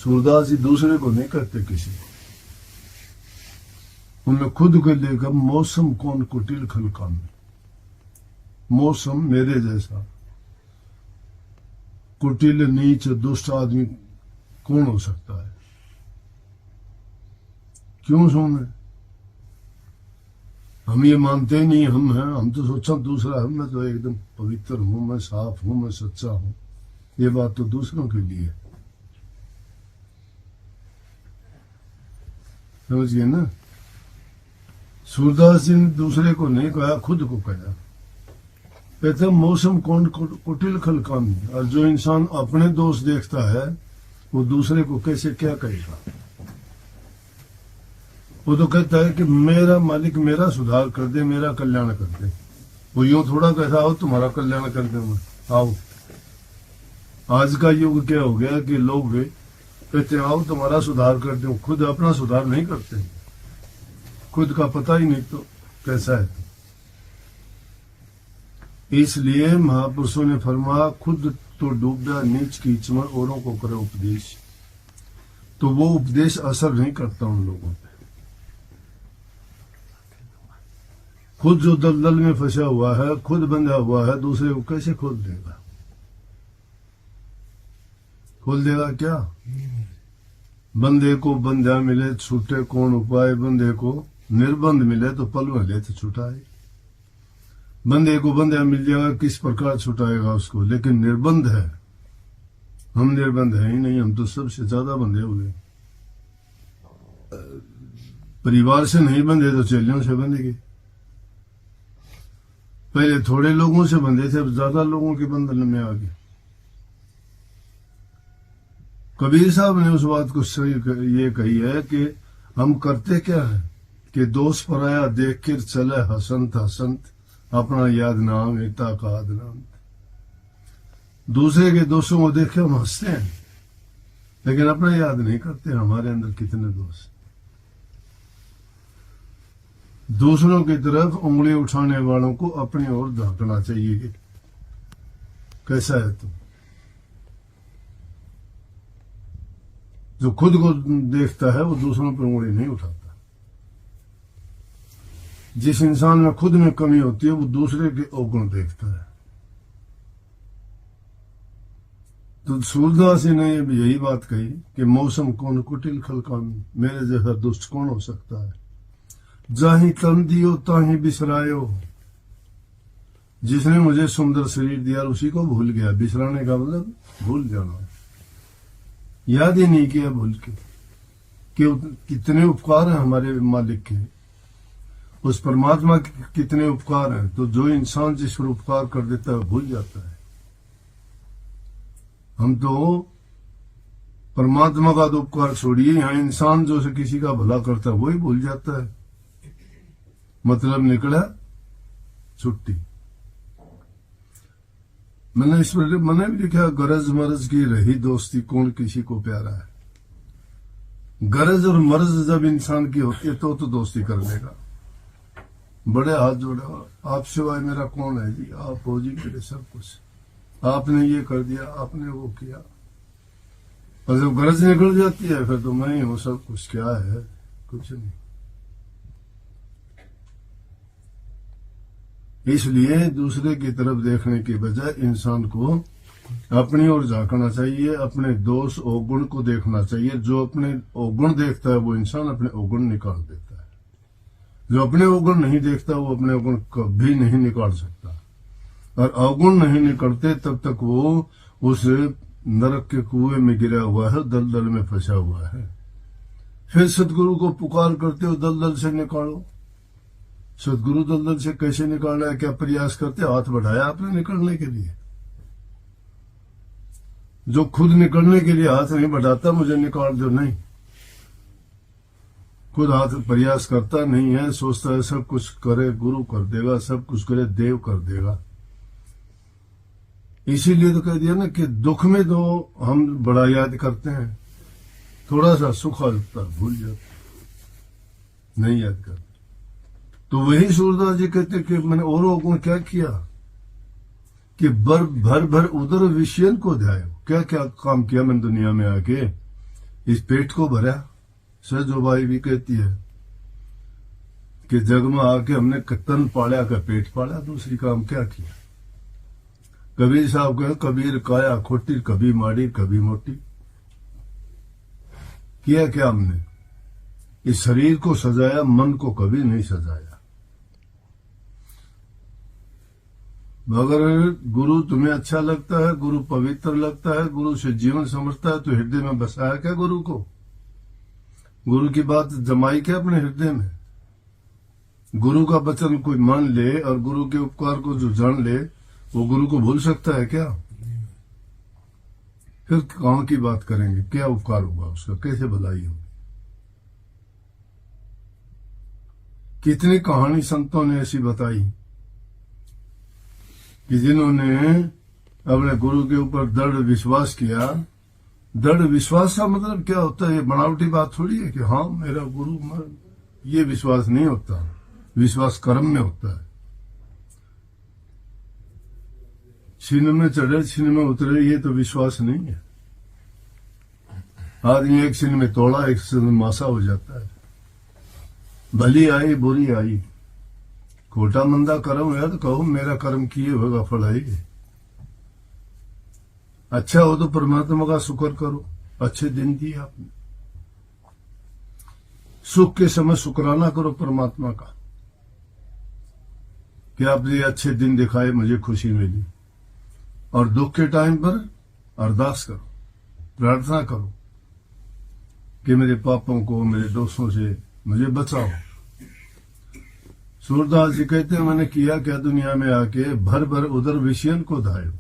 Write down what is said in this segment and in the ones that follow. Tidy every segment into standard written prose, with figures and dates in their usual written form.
सूरदास जी दूसरे को नहीं कहते किसी को, उन्हें खुद को लेकर मौसम कौन कुटिल खलका में, मौसम मेरे जैसा कुटिल नीच दुष्ट आदमी कौन हो सकता है? क्यों सुने? हम ये मानते ही नहीं हम हैं, हम तो सोचा दूसरा है, मैं तो एकदम पवित्र हूं, मैं साफ हूं, मैं सच्चा हूं। ये बात तो दूसरों के लिए, समझ गए ना? सूरदास जी ने दूसरे को नहीं कहा, खुद को कहा। कहते मौसम कौन कुटिल खलकामी, और जो इंसान अपने दोष देखता है वो दूसरे को कैसे क्या कहेगा? वो तो कहता है कि मेरा मालिक मेरा सुधार कर दे, मेरा कल्याण कर दे। वो यूं थोड़ा कहता आओ तुम्हारा कल्याण कर दे, मैं आओ। आज का युग क्या हो गया कि लोग वे कहते आओ तुम्हारा सुधार कर दो, खुद अपना सुधार नहीं करते, खुद का पता ही नहीं तो कैसा है। इसलिए महापुरुषों ने फरमाया खुद तो डूबा नीच कीच में औरों को करे उपदेश, तो वो उपदेश असर नहीं करता उन लोगों पे। खुद जो दलदल में फंसा हुआ है, खुद बंधा हुआ है, दूसरे को कैसे खोल देगा? खोल देगा क्या? बंदे को बंधा मिले छूटे कौन उपाय, बंदे को निर्बंध मिले तो पल में ले तो छुटाए। बंदे को बंधा मिल जाएगा, किस प्रकार छुटाएगा उसको? लेकिन निर्बंध है, हम निर्बंध है ही नहीं, हम तो सबसे ज्यादा बंधे हुए। परिवार से नहीं बंधे तो चेलियों से बंधेंगे। पहले थोड़े लोगों से बंधे थे, अब ज्यादा लोगों के बंधन में आ गए। कबीर साहब ने उस बात को सही ये कही है कि हम करते क्या है कि दोष पराया देख कर चले हसंत हसंत, अपना याद ना मेता का आदनांत। दूसरे के दोषों को देख के हम हंसते हैं, लेकिन अपना याद नहीं करते हमारे अंदर कितने दोष। दूसरों की तरफ उंगली उठाने वालों को अपनी ओर झांकना चाहिए कि कैसा है तुम। जो खुद को देखता है वो दूसरों पर उंगली नहीं उठाता। जिस इंसान में खुद में कमी होती है वो दूसरे के अवगुण देखता है। तो सूरदास जी ने यही बात कही कि मौसम कौन कुटिल खलकामी, मेरे जैसा दुष्ट कौन हो सकता है? जाही तन दियो ताही बिसरायो, जिसने मुझे सुंदर शरीर दिया उसी को भूल गया। बिसराने का मतलब भूल जाना, याद ही नहीं किया भूल के कि कितने उपकार हैं हमारे मालिक के, उस परमात्मा के कितने उपकार हैं। तो जो इंसान जिस पर उपकार कर देता है भूल जाता है। हम तो परमात्मा का तो उपकार छोड़िए, यहाँ इंसान जो से किसी का भला करता है वही भूल जाता है। मतलब निकला छुट्टी। मैंने इस पर मैंने भी लिखा, गरज मरज की रही दोस्ती कौन किसी को प्यारा है। गरज और मर्ज जब इंसान की होती है तो दोस्ती कर लेगा। बड़े हाथ जोड़ा, आप सिवाय मेरा कौन है जी, आप हो जी मेरे सब कुछ, आपने ये कर दिया, आपने वो किया। और जब गरज निकल जाती है फिर तो मैं ही हूं सब कुछ। क्या है? कुछ नहीं। इसलिए दूसरे की तरफ देखने के बजाय इंसान को अपनी ओर झांकना चाहिए, अपने दोष अवगुण को देखना चाहिए। जो अपने अवगुण देखता है वो इंसान अपने अवगुण निकाल देता है। जो अपने अवगुण नहीं देखता वो अपने अवगुण कभी नहीं निकाल सकता। और अवगुण नहीं निकलते तब तक वो उस नरक के कुएं में गिरा हुआ है, दलदल में फंसा हुआ है। फिर सदगुरु को पुकार करते हो दलदल से निकालो। सदगुरु दलदल से कैसे निकालना है? क्या प्रयास करते? हाथ बढ़ाया आपने निकलने के लिए। जो खुद निकलने के लिए हाथ नहीं बढ़ाता मुझे निकाल दो, नहीं, खुद हाथ प्रयास करता नहीं है, सोचता है सब कुछ करे गुरु कर देगा, सब कुछ करे देव कर देगा। इसीलिए तो कह दिया ना कि दुख में तो हम बड़ा याद करते हैं, थोड़ा सा सुख आता भूल जाते, नहीं याद करते। तो वही सूरदास जी कहते कि मैंने और अवगुण क्या किया कि भर भर उधर विषयन को ध्यायो। क्या क्या काम किया मैंने दुनिया में आके इस पेट को भरा। सजोबाई भी कहती है कि जग में आके हमने तन पाला का पेट पाला, दूसरी काम क्या किया। कबीर साहब कहे कबीर काया खोटी, कभी माड़ी कभी मोटी। किया क्या हमने? इस शरीर को सजाया, मन को कभी नहीं सजाया। अगर गुरु तुम्हें अच्छा लगता है, गुरु पवित्र लगता है, गुरु से जीवन समझता है, तो हृदय में बसाया क्या गुरु को? गुरु की बात जमाई क्या अपने हृदय में? गुरु का वचन कोई मान ले और गुरु के उपकार को जो जान ले, वो गुरु को भूल सकता है क्या? फिर कहां की बात करेंगे? क्या उपकार होगा उसका? कैसे भलाई होगी? कितनी कहानी संतों ने ऐसी बताई कि जिन्होंने अपने गुरु के ऊपर दृढ़ विश्वास किया। दृढ़ विश्वास का मतलब क्या होता है? ये बनावटी बात थोड़ी है कि हाँ मेरा गुरु, ये विश्वास नहीं होता। विश्वास कर्म में होता है। छीन में चढ़े छीन में उतरे, ये तो विश्वास नहीं है। आदमी एक छीन में तोड़ा, एक छीन में मासा हो जाता है। भली आई बुरी आई, खोटा मंदा कर्म है तो कहो मेरा कर्म किए होगा फल आएगी। अच्छा हो तो परमात्मा का शुक्र करो, अच्छे दिन दिए आपने। सुख के समय शुक्राना करो परमात्मा का कि आपने अच्छे दिन दिखाए, मुझे खुशी मिली। और दुख के टाइम पर अरदास करो, प्रार्थना करो कि मेरे पापों को, मेरे दोषों से मुझे बचाओ। सूरदास जी कहते हैं मैंने किया क्या दुनिया में आके, भर भर उधर विषयन को धायो,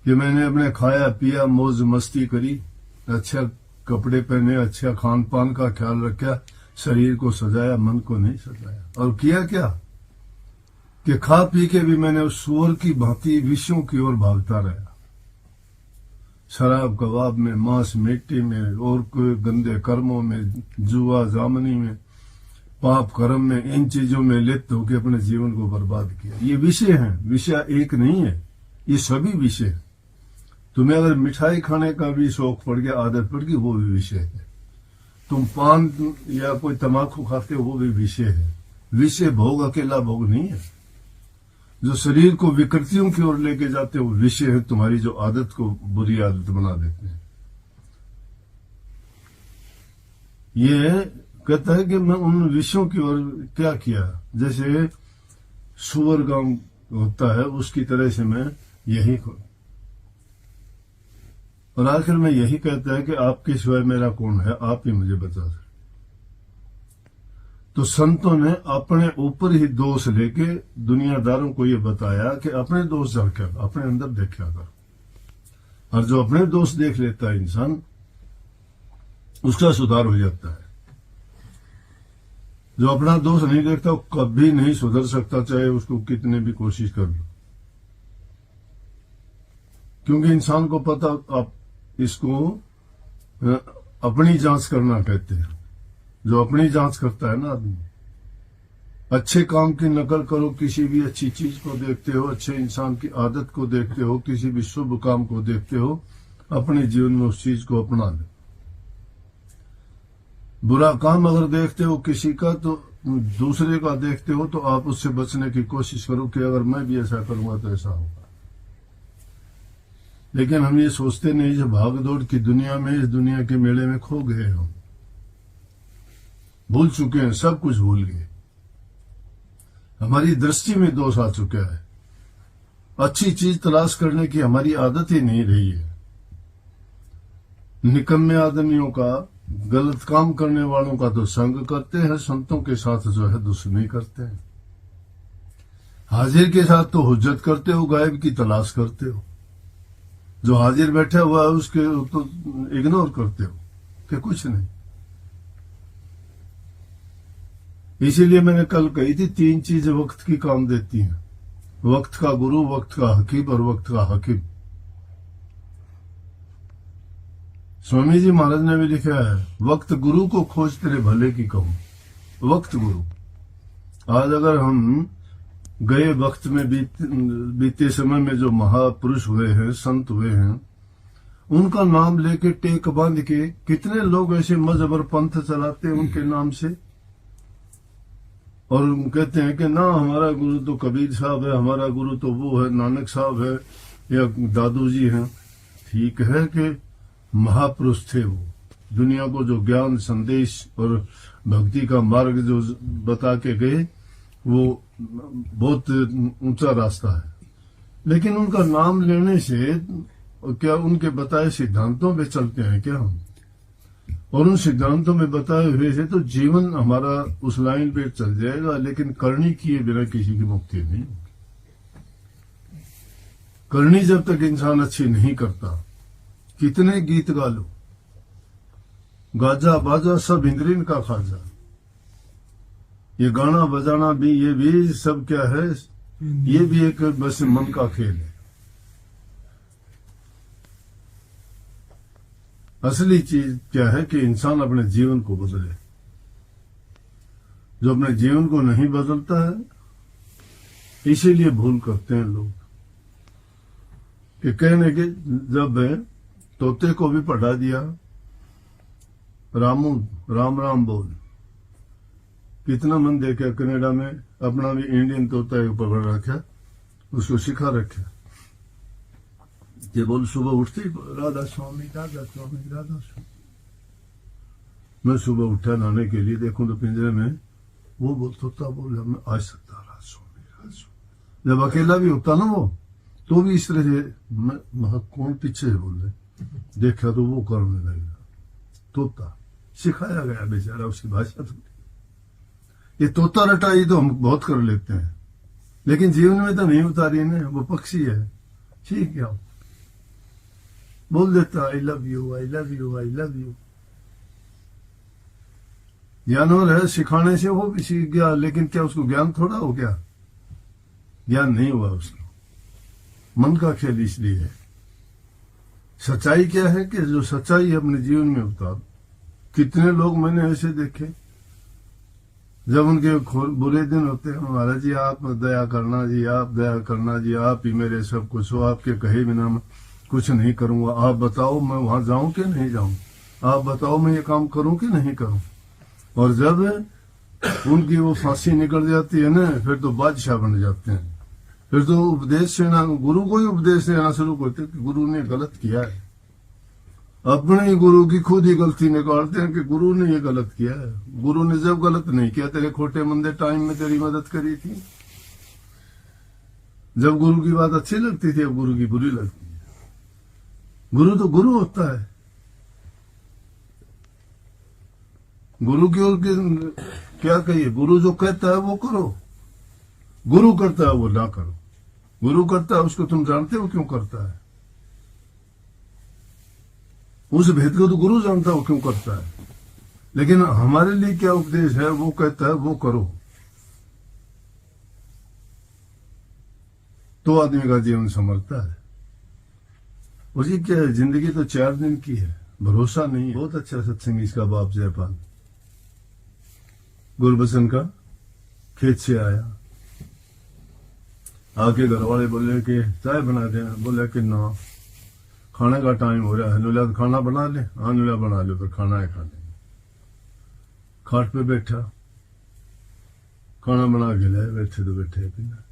कि मैंने अपने खाया पिया मौज मस्ती करी, अच्छा कपड़े पहने, अच्छा खान पान का ख्याल रखा, शरीर को सजाया, मन को नहीं सजाया। और किया क्या कि खा पी के भी मैंने उस सुअर की भांति विषयों की ओर भागता रहा। शराब कबाब में, मांस मिट्टी में, और कोई गंदे कर्मों में, जुआ जामनी में, पाप कर्म में, इन चीजों में लिप्त होकर अपने जीवन को बर्बाद किया। ये विषय है, विषय एक नहीं है, ये सभी विषय है। तुम्हें अगर मिठाई खाने का भी शौक पड़ गया, आदत पड़ गई, वो भी विषय है। तुम पान या कोई तम्बाकू खाते हो, वो भी विषय है। विषय भोग अकेला भोग नहीं है। जो शरीर को विकृतियों की ओर लेके जाते हो, विषय है तुम्हारी जो आदत को बुरी आदत बना देते हैं। ये कहता है कि मैं उन विषयों की ओर क्या किया, जैसे सुअर गांव होता है उसकी तरह से मैं यही करूं। और आखिर में यही कहता है कि आपके सिवाय मेरा कौन है, आप ही मुझे बचा सकते। तो संतों ने अपने ऊपर ही दोष लेके दुनियादारों को ये बताया कि अपने दोष झांका, अपने अंदर देखा कर। और जो अपने दोष देख लेता है इंसान, उसका सुधार हो जाता है। जो अपना दोष नहीं देखता वो कभी नहीं सुधर सकता, चाहे उसको कितने भी कोशिश कर लो। क्योंकि इंसान को पता, आप इसको अपनी जांच करना कहते हैं। जो अपनी जांच करता है ना आदमी, अच्छे काम की नकल करो, किसी भी अच्छी चीज को देखते हो, अच्छे इंसान की आदत को देखते हो, किसी भी शुभ काम को देखते हो, अपने जीवन में उस चीज को अपना लो। बुरा काम अगर देखते हो किसी का, तो दूसरे का देखते हो, तो आप उससे बचने की कोशिश करो कि अगर मैं भी ऐसा करूंगा तो ऐसा होगा। लेकिन हम ये सोचते नहीं, जो भाग दौड़ की दुनिया में, इस दुनिया के मेले में खो गए हम, भूल चुके हैं, सब कुछ भूल गए। हमारी दृष्टि में दोष आ चुका है। अच्छी चीज तलाश करने की हमारी आदत ही नहीं रही है। निकम्मे आदमियों का, गलत काम करने वालों का तो संग करते हैं, संतों के साथ जो है दुश्मनी करते हैं। हाजिर के साथ तो हुज्जत करते हो, गायब की तलाश करते हो। जो हाजिर बैठा हुआ है उसके तो इग्नोर करते हो कि कुछ नहीं। इसीलिए मैंने कल कही थी, 3 चीजें वक्त की काम देती हैं। वक्त का गुरु, वक्त का हकीम और वक्त का हकीम। स्वामी जी महाराज ने भी लिखा है, वक्त गुरु को खोज तेरे भले की कहूं। वक्त गुरु। आज अगर हम गए वक्त में बीते समय में जो महापुरुष हुए हैं, संत हुए हैं, उनका नाम लेके टेक बांध के कितने लोग ऐसे मजहब और पंथ चलाते हैं उनके नाम से, और कहते हैं कि ना हमारा गुरु तो कबीर साहब है, हमारा गुरु तो वो है, नानक साहब है या दादू जी हैं। ठीक है कि महापुरुष थे, वो दुनिया को जो ज्ञान संदेश और भक्ति का मार्ग जो बता के गए वो बहुत ऊंचा रास्ता है, लेकिन उनका नाम लेने से क्या उनके बताए सिद्धांतों पे चलते हैं क्या हम, और उन सिद्धांतों में बताए हुए से तो जीवन हमारा उस लाइन पे चल जाएगा, लेकिन करनी किए बिना किसी की मुक्ति नहीं होगी। करनी जब तक इंसान अच्छी नहीं करता, कितने गीत गा लो, गाजा बाजा सब इंद्रियन का खाजा, ये गाना बजाना भी ये भी सब क्या है, ये भी एक बस मन का खेल है। असली चीज क्या है कि इंसान अपने जीवन को बदले। जो अपने जीवन को नहीं बदलता है इसीलिए भूल करते हैं लोग कि कहने के जब तोते को भी पढ़ा दिया रामू राम राम बोल, कितना मन देखा कनाडा में अपना भी इंडियन तोता एक पकड़ रखा, उसको सिखा रखा ये बोल सुबह उठती राधा स्वामी राधा स्वामी राधा स्वामी। मैं सुबह उठा नहाने के लिए, देखूं तो पिंजरे में वो बोल तोता बोले मैं आ सकता राधा स्वामी राधा स्वामी। जब अकेला भी होता ना वो तो भी इस तरह से मैं कौन पीछे बोल रहे, देखा तो वो करने लगेगा। तोता सिखाया गया बेचारा, उसकी भाषा तो ये तोता रटाई तो हम बहुत कर लेते हैं, लेकिन जीवन में तो नहीं उतारी ना, वो पक्षी है। ठीक है बोल देता I love you I love you I love you. जानवर है, सिखाने से वो भी सीख गया, लेकिन क्या उसको ज्ञान थोड़ा हो गया, ज्ञान नहीं हुआ उसको, मन का खेल इसलिए है। सच्चाई क्या है कि जो सच्चाई अपने जीवन में उतार। कितने लोग मैंने ऐसे देखे जब उनके बुरे दिन होते हैं, महाराज जी आप दया करना जी, आप दया करना जी, आप ही मेरे सब कुछ हो, आपके कहे बिना मैं कुछ नहीं करूंगा, आप बताओ मैं वहां जाऊं कि नहीं जाऊं, आप बताओ मैं ये काम करूं कि नहीं करूं। और जब उनकी वो फांसी निकल जाती है ना, फिर तो बादशाह बन जाते हैं, फिर तो उपदेश देना, गुरु को ही उपदेश देना शुरू करते कि गुरु ने गलत किया है। अपने ही गुरु की खुद ही गलती निकालते हैं कि गुरु ने ये गलत किया है। गुरु ने जब गलत नहीं किया, तेरे खोटे मंदे टाइम में तेरी मदद करी थी, जब गुरु की बात अच्छी लगती थी अब गुरु की बुरी लगती है। गुरु तो गुरु होता है, गुरु की ओर क्या कहिए, गुरु जो कहता है वो करो, गुरु करता है वो ना करो। गुरु करता है उसको तुम जानते हो क्यों करता है, उस भेद को तो गुरु जानता हो क्यों करता है, लेकिन हमारे लिए क्या उपदेश है वो कहता है वो करो, तो आदमी का जीवन संभलता है। उसी क्या है, जिंदगी तो 4 दिन की है, भरोसा नहीं है। बहुत अच्छा सत्संग इसका बाप जयपाल गुरबचन का खेत से आया, आके घर वाले बोले कि चाय बना दे, बोले कि ना खाने का टाइम हो रहा है। नुला खाना बना ले, हाँ नुला बना लो, फिर खाना है खाने। खाट पे बैठा, खाना बना के लाए, बैठे तो बैठे पीना।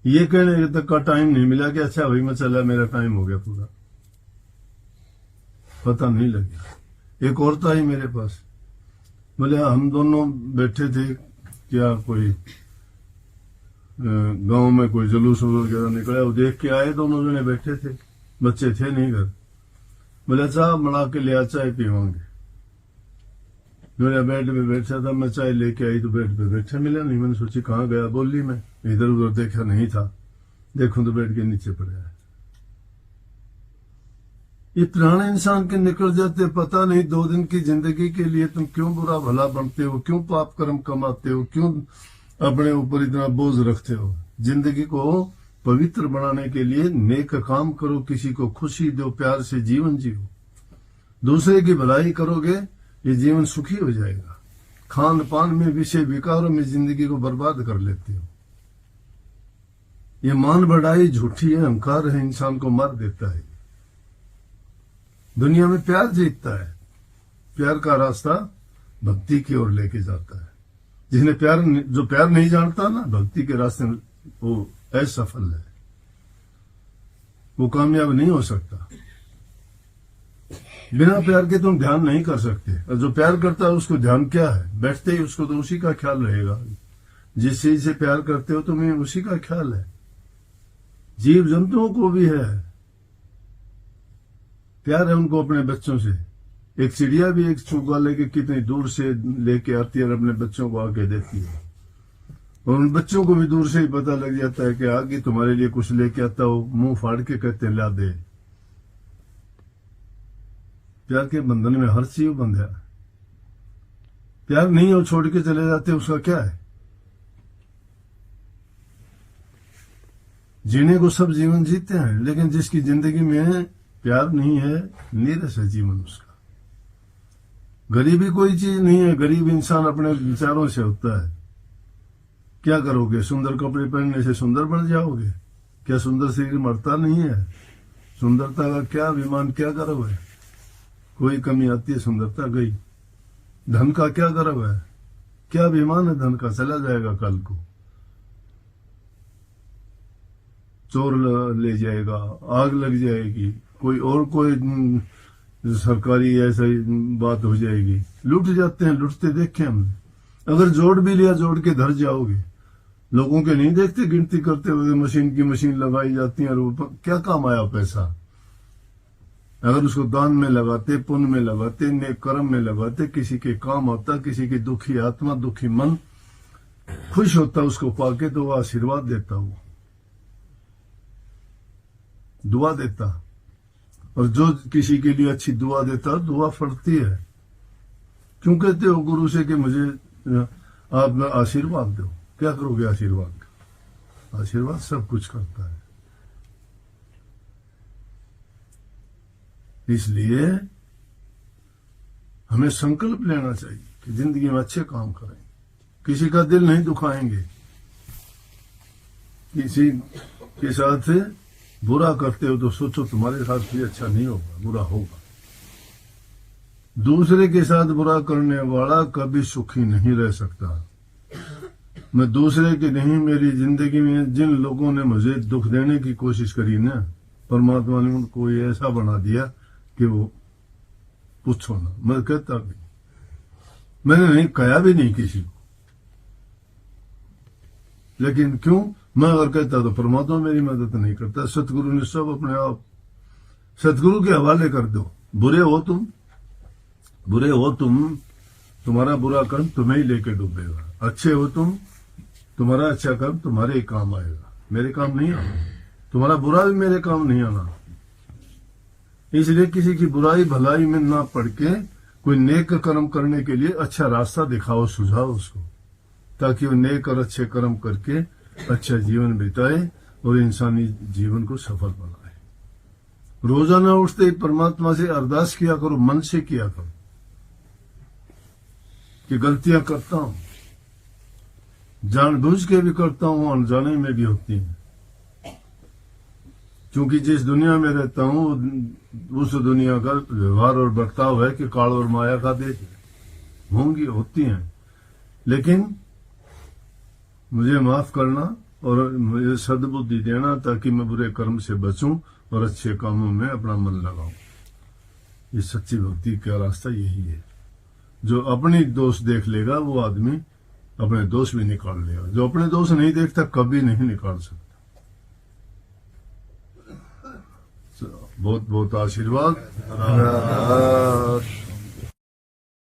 ये कहने तक का टाइम नहीं मिला कि अच्छा भाई मैं चला, मेरा टाइम हो गया पूरा, पता नहीं लगा। एक और था ही मेरे पास, बोले हम दोनों बैठे थे, क्या कोई गांव में कोई जुलूस वगैरह निकला, वो देख के आए, दोनों जने बैठे थे, बच्चे थे नहीं घर। बोले चाय बना के लिया, चाय पीवांगे। मेरा बेड पे बैठा था, मैं चाय लेके आई तो बेड पे बैठा मिला नहीं, मैंने सोची कहाँ गया, बोली मैं इधर उधर देखा नहीं था, देखूं तो बेड के नीचे पड़ा है। ये पुराने इंसान के निकल जाते, पता नहीं 2 दिन की जिंदगी के लिए तुम क्यों बुरा भला बनते हो, क्यों पाप कर्म कमाते हो, क्यों अपने ऊपर इतना बोझ रखते हो। जिंदगी को पवित्र बनाने के लिए नेक काम करो, किसी को खुशी दो, प्यार से जीवन जियो, दूसरे की भलाई करोगे, ये जीवन सुखी हो जाएगा। खान पान में, विषय विकारों में जिंदगी को बर्बाद कर लेते हो। ये मान बढ़ाई झूठी है, अहंकार है, इंसान को मार देता है। दुनिया में प्यार जीतता है। प्यार का रास्ता भक्ति की ओर लेके जाता है। जिसने जो प्यार नहीं जानता ना, भक्ति के रास्ते में वो असफल है, वो कामयाब नहीं हो सकता। बिना प्यार के तुम ध्यान नहीं कर सकते। और जो प्यार करता है उसको ध्यान क्या है, बैठते ही उसको तो उसी का ख्याल रहेगा। जिस चीज से प्यार करते हो तुम्हें उसी का ख्याल है। जीव जंतुओं को भी है प्यार, है उनको अपने बच्चों से। एक चिड़िया भी एक चूगा लेके कितनी दूर से लेके आती है और अपने बच्चों को आके देती है, और उन बच्चों को भी दूर से ही पता लग जाता है कि आगे तुम्हारे लिए कुछ लेके आता हो। मुंह फाड़ के कहते हैं ला दे। प्यार के बंधन में हर चीज बंध है। प्यार नहीं हो छोड़ के चले जाते, उसका क्या है। जीने को सब जीवन जीते हैं, लेकिन जिसकी जिंदगी में प्यार नहीं है, नीरस है जीवन उसका। गरीबी कोई चीज नहीं है। गरीब इंसान अपने विचारों से होता है। क्या करोगे, सुंदर कपड़े पहनने से सुंदर बन जाओगे? क्या सुंदर शरीर मरता नहीं है? सुंदरता का क्या अभिमान, क्या गर्व है? कोई कमी आती है, सुंदरता गई। धन का क्या गर्व है, क्या अभिमान है? धन का चला जाएगा कल को, चोर ले जाएगा, आग लग जाएगी, कोई सरकारी ऐसा बात हो जाएगी। लूट जाते हैं, लूटते देखे हमने। अगर जोड़ भी लिया, जोड़ के धर जाओगे। लोगों के नहीं देखते गिनती करते हुए, मशीन की मशीन लगाई जाती है, और वो क्या काम आया पैसा। अगर उसको दान में लगाते, पुण्य में लगाते, नेक कर्म में लगाते, किसी के काम आता, किसी की दुखी आत्मा, दुखी मन खुश होता उसको पाके, तो वो आशीर्वाद देता, वो दुआ देता। और जो किसी के लिए अच्छी दुआ देता, दुआ फलती है। क्यों कहते हो गुरु से कि मुझे आप आशीर्वाद दो? क्या करोगे आशीर्वाद का? आशीर्वाद सब कुछ करता है। इसलिए हमें संकल्प लेना चाहिए कि जिंदगी में अच्छे काम करें, किसी का दिल नहीं दुखाएंगे, किसी के साथ बुरा करते हो तो सोचो तुम्हारे साथ भी अच्छा नहीं होगा, बुरा होगा। दूसरे के साथ बुरा करने वाला कभी सुखी नहीं रह सकता। मैं दूसरे के नहीं, मेरी जिंदगी में जिन लोगों ने मुझे दुख देने की कोशिश करी ना, परमात्मा ने उनको ऐसा बना दिया कि वो पूछो ना। मैं कहता भी, मैंने नहीं कहा भी नहीं किसी को, लेकिन क्यों? मैं अगर कहता तो परमात्मा मेरी मदद नहीं करता। सतगुरु ने सब अपने आप सतगुरु के हवाले कर दो। बुरे हो तुम, तुम्हारा बुरा कर्म तुम्हें ही लेके डूबेगा। अच्छे हो तुम, तुम्हारा अच्छा कर्म तुम्हारे ही काम आएगा, मेरे काम नहीं आना। तुम्हारा बुरा भी मेरे काम नहीं आना। इसलिए किसी की बुराई भलाई में ना पड़ के कोई नेक कर्म करने के लिए अच्छा रास्ता दिखाओ, सुझाओ उसको, ताकि वो नेक और अच्छे कर्म करके अच्छा जीवन बिताए और इंसानी जीवन को सफल बनाए। रोजाना उठते ही परमात्मा से अरदास किया करो, मन से किया करो कि गलतियां करता हूं, जानबूझ के भी करता हूं, अनजाने में भी होती हैं। क्योंकि जिस दुनिया में रहता हूं उस दुनिया का व्यवहार और बर्ताव है कि काल और माया का देश होंगी, होती हैं। लेकिन मुझे माफ करना और मुझे सद्बुद्धि देना, ताकि मैं बुरे कर्म से बचूं और अच्छे कामों में अपना मन लगाऊं। ये सच्ची भक्ति का रास्ता यही है। जो अपनी दोष देख लेगा वो आदमी अपने दोष भी निकाल लेगा। जो अपने दोष नहीं देखता कभी नहीं निकाल सकता। बहुत बहुत आशीर्वाद।